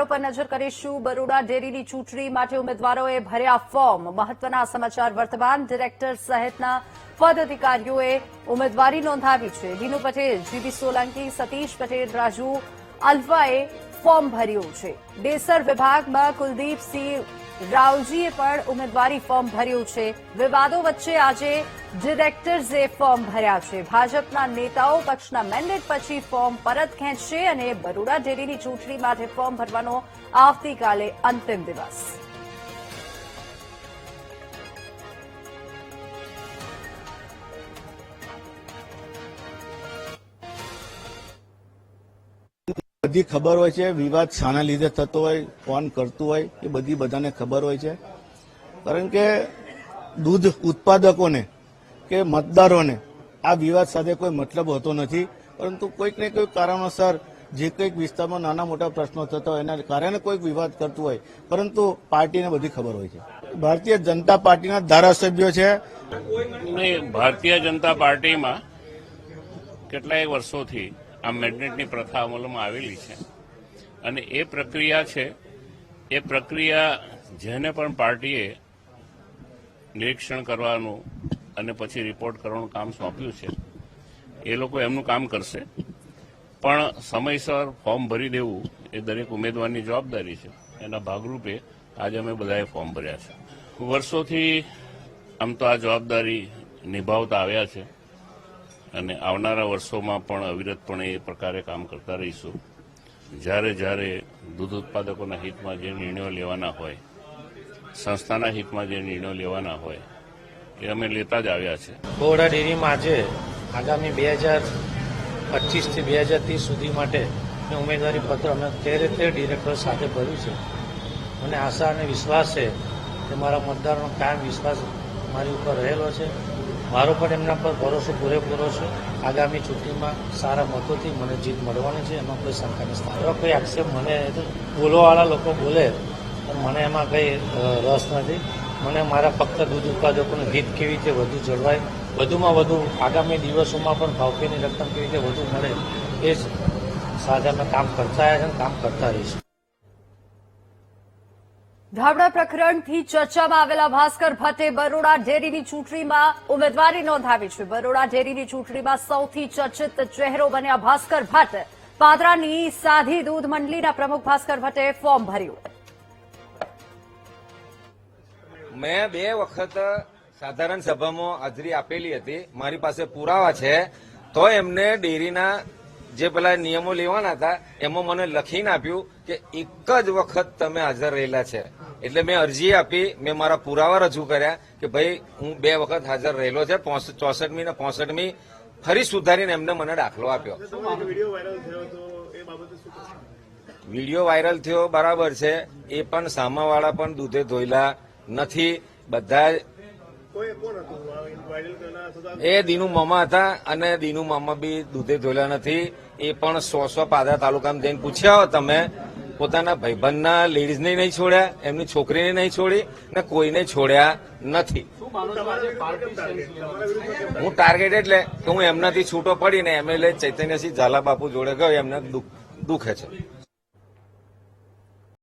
સમાચારો પર નજર કરીશું। બરોડા ડેરીની ચૂંટણી માટે ઉમેદવારોએ ભર્યા ફોર્મ। મહત્વના સમાચાર વર્તમાન। ડિરેક્ટર સહિતના પદાધિકારીઓએ ઉમેદવારી નોંધાવી છે। દીનુ પટેલ, જીબી સોલંકી, સતીશ પટેલ, રાજુ અલ્વાએ ફોર્મ ભર્યું છે। ડેસર વિભાગમાં કુલદીપસિંહ રાવજીએ પણ ઉમેદવારી ફોર્મ ભર્યું છે। વિવાદો વચ્ચે આજે ડિરેક્ટર્સે ફોર્મ ભર્યા છે। ભાજપના નેતાઓ પક્ષના મેન્ડેટ પછી ફોર્મ પરત ખેંચશે અને બરોડા ડેરીની ચૂંટણી માટે ફોર્મ ભરવાનો આવતીકાલે અંતિમ દિવસ। બધી ખબર હોય છે વિવાદ શાના લીધે થતો હોય, કોણ કરતું હોય, એ બધી બધાને ખબર હોય છે। કારણ કે દૂધ ઉત્પાદકોને કે મતદારોને આ વિવાદ સાથે કોઈ મતલબ હોતો નથી, પરંતુ કોઈક ને કોઈક કારણોસર જે કંઈક વિસ્તારમાં નાના મોટા પ્રશ્નો થતા હોય એના કારણે કોઈક વિવાદ કરતું હોય, પરંતુ પાર્ટીને બધી ખબર હોય છે। ભારતીય જનતા પાર્ટીના ધારાસભ્યો છે। ભારતીય જનતા પાર્ટીમાં કેટલાય વર્ષોથી આ મેન્ડેટની પ્રથા અમલમાં આવેલી છે અને એ પ્રક્રિયા છે, એ પ્રક્રિયા જેને પણ પાર્ટીએ નિરીક્ષણ કરવાનું અને પછી રિપોર્ટ કરવાનું કામ સોંપ્યું છે એ લોકો એમનું કામ કરશે, પણ સમયસર ફોર્મ ભરી દેવું એ દરેક ઉમેદવારની જવાબદારી છે। એના ભાગરૂપે આજે અમે બધાએ ફોર્મ ભર્યા છે। વર્ષોથી આમ તો આ જવાબદારી નિભાવતા આવ્યા છે અને આવનારા વર્ષોમાં પણ અવિરતપણે એ પ્રકારે કામ કરતા રહીશું। જ્યારે જ્યારે દૂધ ઉત્પાદકોના હિતમાં જે નિર્ણયો લેવાના હોય, સંસ્થાના હિતમાં જે નિર્ણયો લેવાના હોય એ અમે લેતા જ આવ્યા છે। બરોડા ડેરીમાં આજે આગામી 2025 થી 2030 સુધી માટે ઉમેદવારી પત્ર અમે 13 ડિરેક્ટરો સાથે ભર્યું છે। મને આશા અને વિશ્વાસ છે કે મારા મતદારોનો કાયમ વિશ્વાસ મારી ઉપર રહેલો છે। મારો પણ એમના પર ભરોસો પૂરેપૂરો છે। આગામી ચૂંટણીમાં સારા મતોથી મને જીત મળવાની છે, એમાં કોઈ શંકા નથી। એવા કોઈ આક્ષેપ મને બોલવાવાળા લોકો બોલે મને એમાં કંઈ રસ નથી। મને મારા ફક્ત દૂધ ઉત્પાદકોનું હિત કેવી રીતે વધુ જળવાય, વધુમાં વધુ આગામી દિવસોમાં પણ ભાવફેરની રકમ કેવી રીતે વધુ મળે એ જ સાથે અમે કામ કરતા આવ્યા છે, કામ કરતા રહીશું। ધાબળા પ્રકરણથી ચર્ચામાં આવેલા ભાસ્કર ભટ્ટે બરોડા ડેરીની ચૂંટણીમાં ઉમેદવારી નોંધાવી છે। બરોડા ડેરીની ચૂંટણીમાં સૌથી ચર્ચિત ચહેરો બન્યા ભાસ્કર ભટ્ટ। પાદરાની સાધી દૂધ મંડળીના પ્રમુખ ભાસ્કર ભટ્ટે ફોર્મ ભર્યું। મેં 2 વખત સાધારણ સભામાં હાજરી આપેલી હતી, મારી પાસે પુરાવા છે। તો એમને ડેરીના જે પેલા નિયમો લેવાના હતા એમાં મને લખીને આપ્યું કે એક જ વખત તમે હાજર રહેલા છે, એટલે મેં અરજી આપી, મેં મારા પુરાવા રજૂ કર્યા કે ભાઈ હું 2 વખત હાજર રહેલો છે। 64મી ને 65મી ફરી સુધારીને એમને મને દાખલો આપ્યો। વિડીયો વાયરલ થયો બરાબર છે, એ પણ સામાવાળા પણ દૂધે ધોયેલા નથી। બધા એ દીનુ મામા હતા અને દીનુ મામા બી દૂધે ધોયેલા નથી। એ પણ 100 પાદરા તાલુકામાં જઈને પૂછ્યા હો તમે, પોતાના ભાઈબંધના લેડીઝને નહીં છોડ્યા, એમની છોકરીને નહીં છોડી ને કોઈને છોડ્યા નથી। હું ટાર્ગેટ એટલે કે હું એમનાથી છૂટો પડીને એમએલએ ચૈતન્યસિંહ ઝાલા બાપુ જોડે ગયો, એમને દુખે છે।